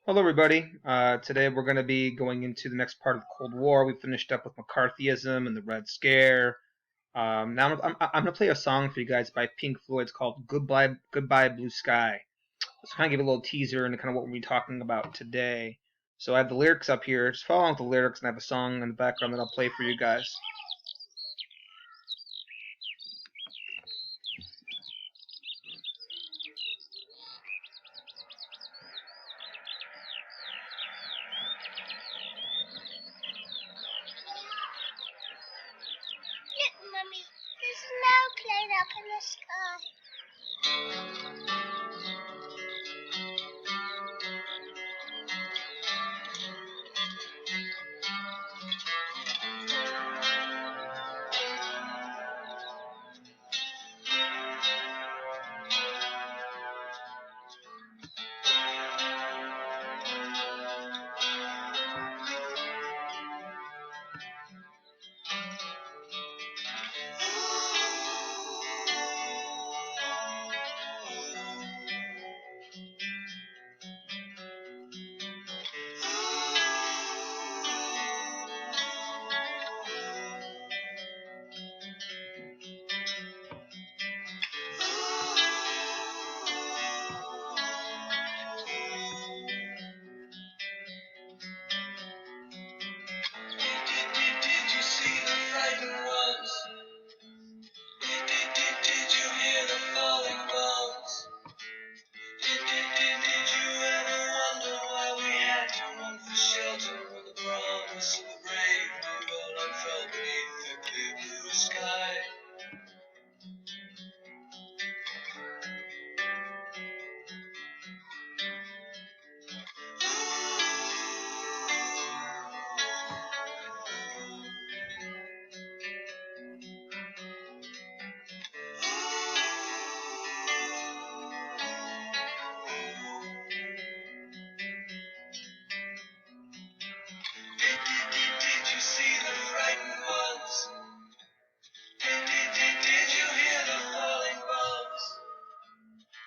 Hello, everybody. Today we're going to be going into the next part of the Cold War. We finished up with McCarthyism and the Red Scare. Now I'm going to play a song for you guys by Pink Floyd. It's called "Goodbye, Goodbye Blue Sky." So kind of give a little teaser into kind of what we'll be talking about today. So I have the lyrics up here. Just follow along with the lyrics, and I have a song in the background that I'll play for you guys. Look, Mummy, there's no plane up in the sky. Did you see the frightened ones? Did you hear the falling bombs? Did you ever wonder why we had to run for shelter when the promise of the brave new world unfurled beneath the clear blue sky? Did you see the frightened ones? Did you hear the falling bombs?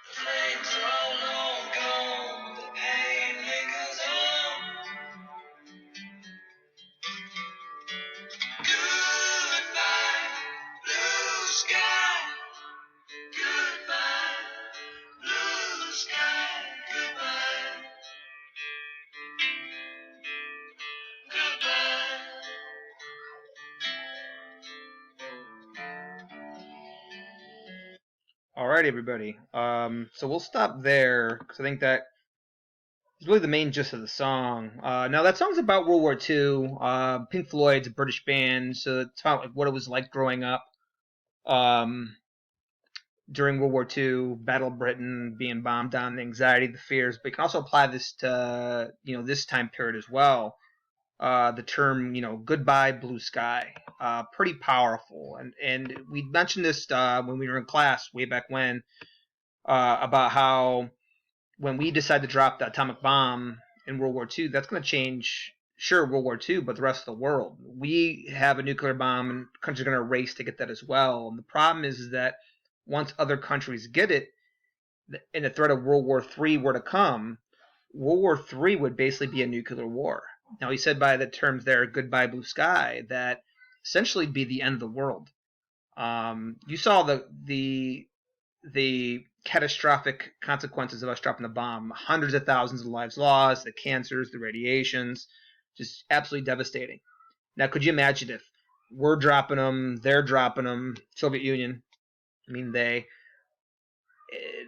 The flames are all long gone, but the pain lingers on. Goodbye, blue sky. Goodbye, blue sky. Goodbye, goodbye. Alright, everybody. So we'll stop there because I think that is really the main gist of the song. Now that song's about World War II. Pink Floyd's a British band, so it's about like what it was like growing up um, during World War II, Battle of Britain, being bombed down, the anxiety, the fears. But you can also apply this to this time period as well. The term goodbye blue sky, pretty powerful, and we mentioned this when we were in class way back when about how when we decide to drop the atomic bomb in World War II, that's going to change, sure, World War II, but the rest of the world. We have a nuclear bomb, and countries are going to race to get that as well. And the problem is that once other countries get it, and the threat of World War III were to come, World War III would basically be a nuclear war. Now, he said by the terms there, goodbye blue sky, that essentially be the end of the world. You saw the catastrophic consequences of us dropping the bomb. Hundreds of thousands of lives lost, the cancers, the radiations, just absolutely devastating. Now, could you imagine if we're dropping them, they're dropping them, Soviet Union, I mean,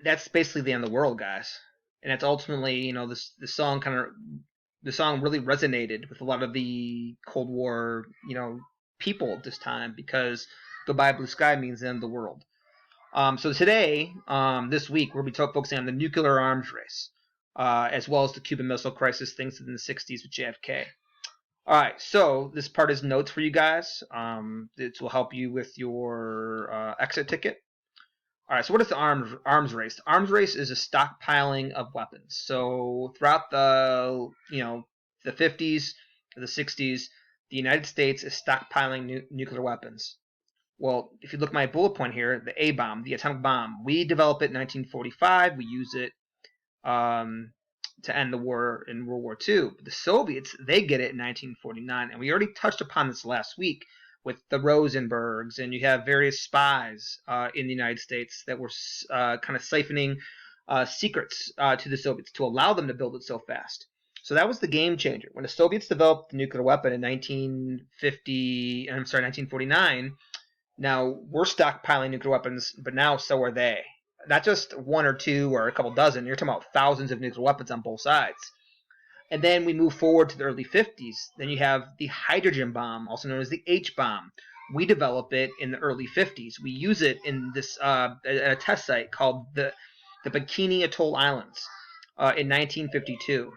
that's basically the end of the world, guys. And that's ultimately, the song the song really resonated with a lot of the Cold War, people at this time because Goodbye Blue Sky means the end of the world. So today, this week, we'll be focusing on the nuclear arms race, as well as the Cuban Missile Crisis, things in the 60s with JFK. All right, so this part is notes for you guys. It will help you with your exit ticket. All right, so what is the arms race? The arms race is a stockpiling of weapons. So throughout the 50s, the 60s, the United States is stockpiling nuclear weapons. Well, if you look at my bullet point here, the A bomb, the atomic bomb, we developed it in 1945. We use it to end the war in World War II. But the Soviets, they get it in 1949, and we already touched upon this last week with the Rosenbergs, and you have various spies in the United States that were kind of siphoning secrets to the Soviets to allow them to build it so fast. So that was the game changer. When the Soviets developed the nuclear weapon in 1949, now we're stockpiling nuclear weapons, but now so are they. Not just one or two or a couple dozen. You're talking about thousands of nuclear weapons on both sides. And then we move forward to the early 50s. Then you have the hydrogen bomb, also known as the H-bomb. We develop it in the early 50s. We use it in this at a test site called the Bikini Atoll Islands in 1952.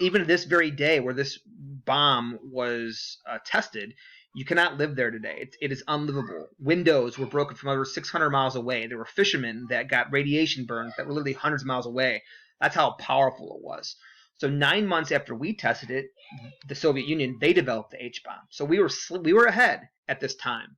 Even this very day where this bomb was tested, you cannot live there today. It is unlivable. Windows were broken from over 600 miles away. There were fishermen that got radiation burns that were literally hundreds of miles away. That's how powerful it was. So 9 months after we tested it, the Soviet Union, they developed the H-bomb. So we were ahead at this time.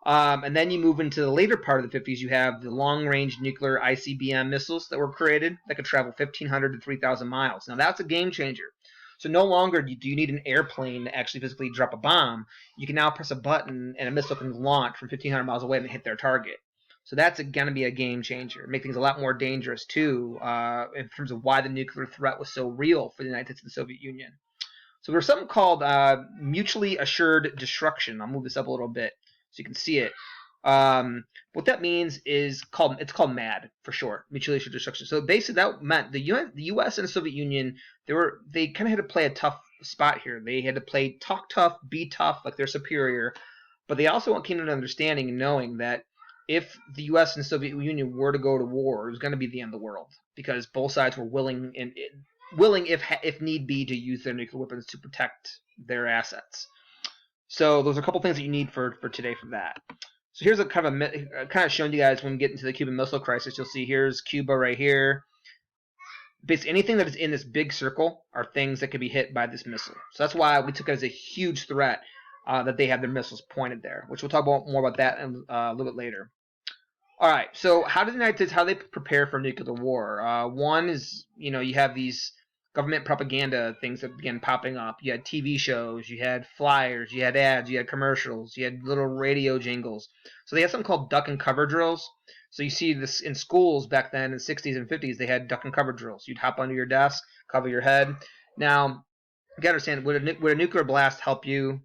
And then you move into the later part of the 50s. You have the long-range nuclear ICBM missiles that were created that could travel 1,500 to 3,000 miles. Now that's a game changer. So no longer do you need an airplane to actually physically drop a bomb. You can now press a button and a missile can launch from 1,500 miles away and hit their target. So that's going to be a game changer. Make things a lot more dangerous too, in terms of why the nuclear threat was so real for the United States and the Soviet Union. So there's something called mutually assured destruction. I'll move this up a little bit so you can see it. What that means is it's called MAD for short, mutually assured destruction. So basically that meant the U.S. and the Soviet Union, they kind of had to play a tough spot here. They had to play talk tough, be tough, like they're superior, but they also came to an understanding and knowing that if the U.S. and the Soviet Union were to go to war, it was going to be the end of the world because both sides were willing if need be to use their nuclear weapons to protect their assets. So those are a couple things that you need for today for that. So here's a kind of showing you guys when we get into the Cuban Missile Crisis. You'll see here's Cuba right here. Basically anything that is in this big circle are things that could be hit by this missile. So that's why we took it as a huge threat that they have their missiles pointed there, which we'll talk more about that a little bit later. All right, so how do the United States, how do they prepare for nuclear war? One is, you have these government propaganda things that began popping up. You had TV shows, you had flyers, you had ads, you had commercials, you had little radio jingles. So they had something called duck and cover drills. So you see this in schools back then in the 60s and 50s, they had duck and cover drills. You'd hop under your desk, cover your head. Now, you got to understand, would a nuclear blast help you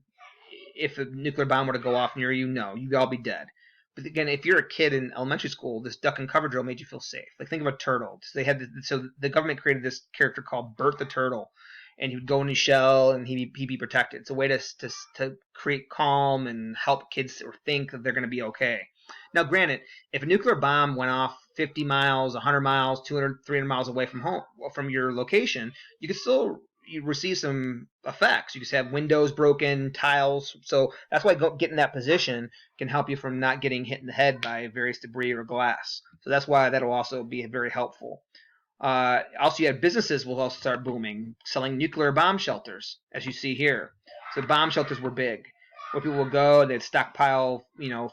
if a nuclear bomb were to go off near you? No, you'd all be dead. But again, if you're a kid in elementary school, this duck and cover drill made you feel safe. Like think of a turtle. So the government created this character called Bert the Turtle, and he would go in his shell and he'd be protected. It's a way to create calm and help kids think that they're going to be okay. Now, granted, if a nuclear bomb went off 50 miles, 100 miles, 200, 300 miles away from your location, you could still receive some effects. You just have windows broken, tiles. So that's why getting in that position can help you from not getting hit in the head by various debris or glass. So that's why that'll also be very helpful. Also, you have businesses will also start booming, selling nuclear bomb shelters, as you see here. So bomb shelters were big. Where people would go, they'd stockpile,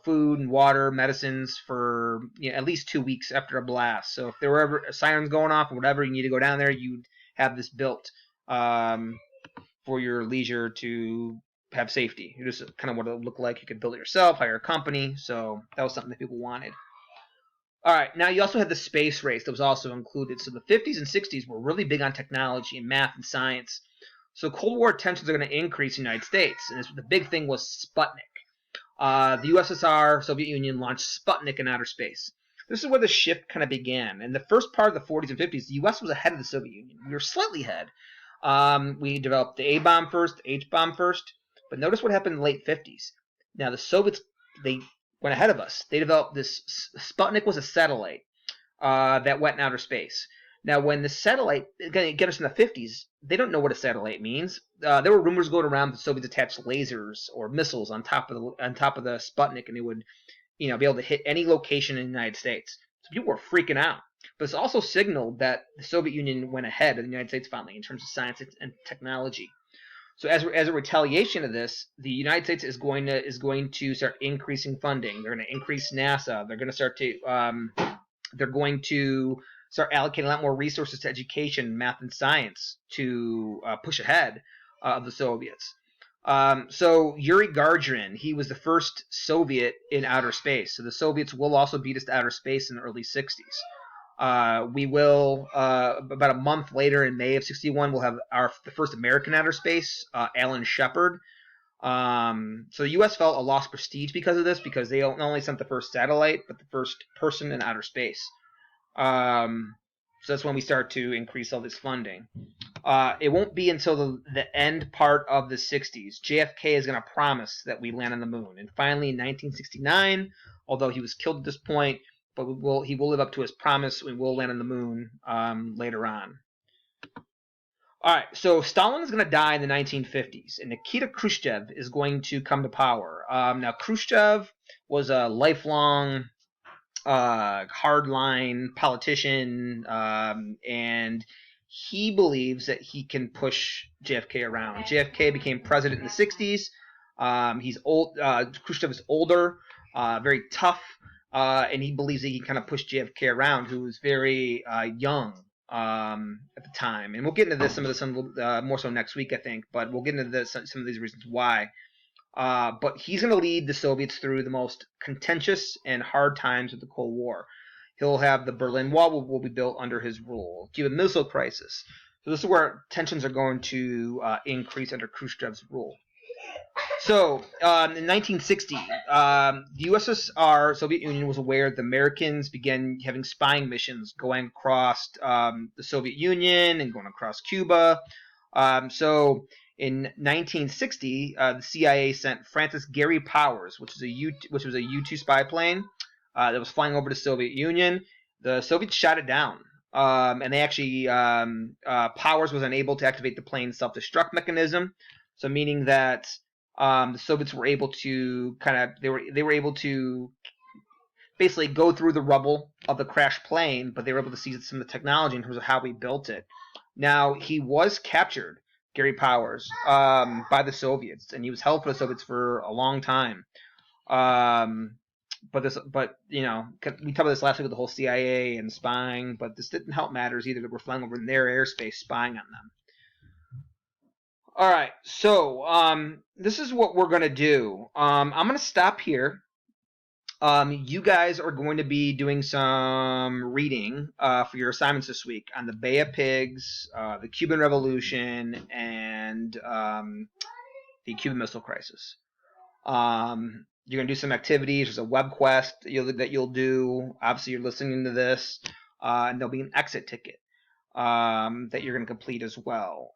food and water, medicines for at least 2 weeks after a blast. So if there were ever sirens going off or whatever, you need to go down there, you'd have this built for your leisure to have safety. It just kind of what it would look like. You could build it yourself, hire a company. So that was something that people wanted. All right, now you also had the space race that was also included. So the 50s and 60s were really big on technology and math and science. So Cold War tensions are going to increase in the United States. And the big thing was Sputnik. The USSR, Soviet Union, launched Sputnik in outer space. This is where the shift kind of began. In the first part of the 40s and 50s, the U.S. was ahead of the Soviet Union. We were slightly ahead. We developed the A-bomb first, the H-bomb first. But notice what happened in the late 50s. Now, the Soviets, they went ahead of us. They developed this. Sputnik was a satellite that went in outer space. Now, when the satellite, again, get us in the 50s, they don't know what a satellite means. There were rumors going around that the Soviets attached lasers or missiles on top of the Sputnik, and they would, be able to hit any location in the United States. So people were freaking out. But it's also signaled that the Soviet Union went ahead of the United States finally in terms of science and technology. So as a retaliation of this, the United States is going to start increasing funding. They're going to increase NASA. They're going to start to start allocating a lot more resources to education, math, and science to push ahead of the Soviets. So Yuri Gagarin, he was the first Soviet in outer space. So the Soviets will also beat us to outer space in the early 60s. We will, about a month later in May of 61, we'll have the first American outer space, Alan Shepard. So the U.S. felt a lost prestige because of this, because they not only sent the first satellite, but the first person in outer space. So that's when we start to increase all this funding. It won't be until the end part of the 60s. JFK is going to promise that we land on the moon. And finally, in 1969, although he was killed at this point, but he will live up to his promise. We will land on the moon later on. All right, so Stalin is going to die in the 1950s, and Nikita Khrushchev is going to come to power. Now, Khrushchev was a lifelong hardline politician, and he believes that he can push JFK around. JFK became president in the 60s. He's old. Khrushchev is older, very tough, and he believes that he can kind of push JFK around, who was very young at the time. And we'll get into some of this more so next week, I think. But we'll get into some of these reasons why. But he's going to lead the Soviets through the most contentious and hard times of the Cold War. He'll have the Berlin Wall will be built under his rule. Cuban Missile Crisis. So this is where tensions are going to increase under Khrushchev's rule. So in 1960, the USSR, Soviet Union, was aware that the Americans began having spying missions going across the Soviet Union and going across Cuba. So in 1960, the CIA sent Francis Gary Powers, which was a U-2 spy plane that was flying over the Soviet Union. The Soviets shot it down, and they actually Powers was unable to activate the plane's self-destruct mechanism. So meaning that the Soviets were able to they were able to basically go through the rubble of the crashed plane, but they were able to seize some of the technology in terms of how we built it. Now, he was captured, Gary Powers, by the Soviets, and he was held for the Soviets for a long time. But you know, we talked about this last week with the whole CIA and spying, but this didn't help matters either. That we're flying over in their airspace, spying on them. All right, so this is what we're gonna do. I'm gonna stop here. You guys are going to be doing some reading for your assignments this week on the Bay of Pigs, the Cuban Revolution, and the Cuban Missile Crisis. You're going to do some activities. There's a web quest that you'll do. Obviously, you're listening to this, and there'll be an exit ticket that you're going to complete as well.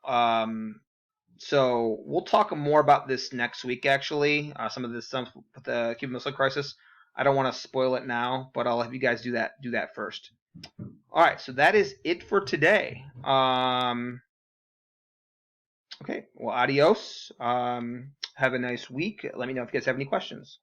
So we'll talk more about this next week, actually. Some of this stuff with the Cuban Missile Crisis. I don't want to spoil it now, but I'll have you guys do that first. All right, so that is it for today. Okay, well, adios. Have a nice week. Let me know if you guys have any questions.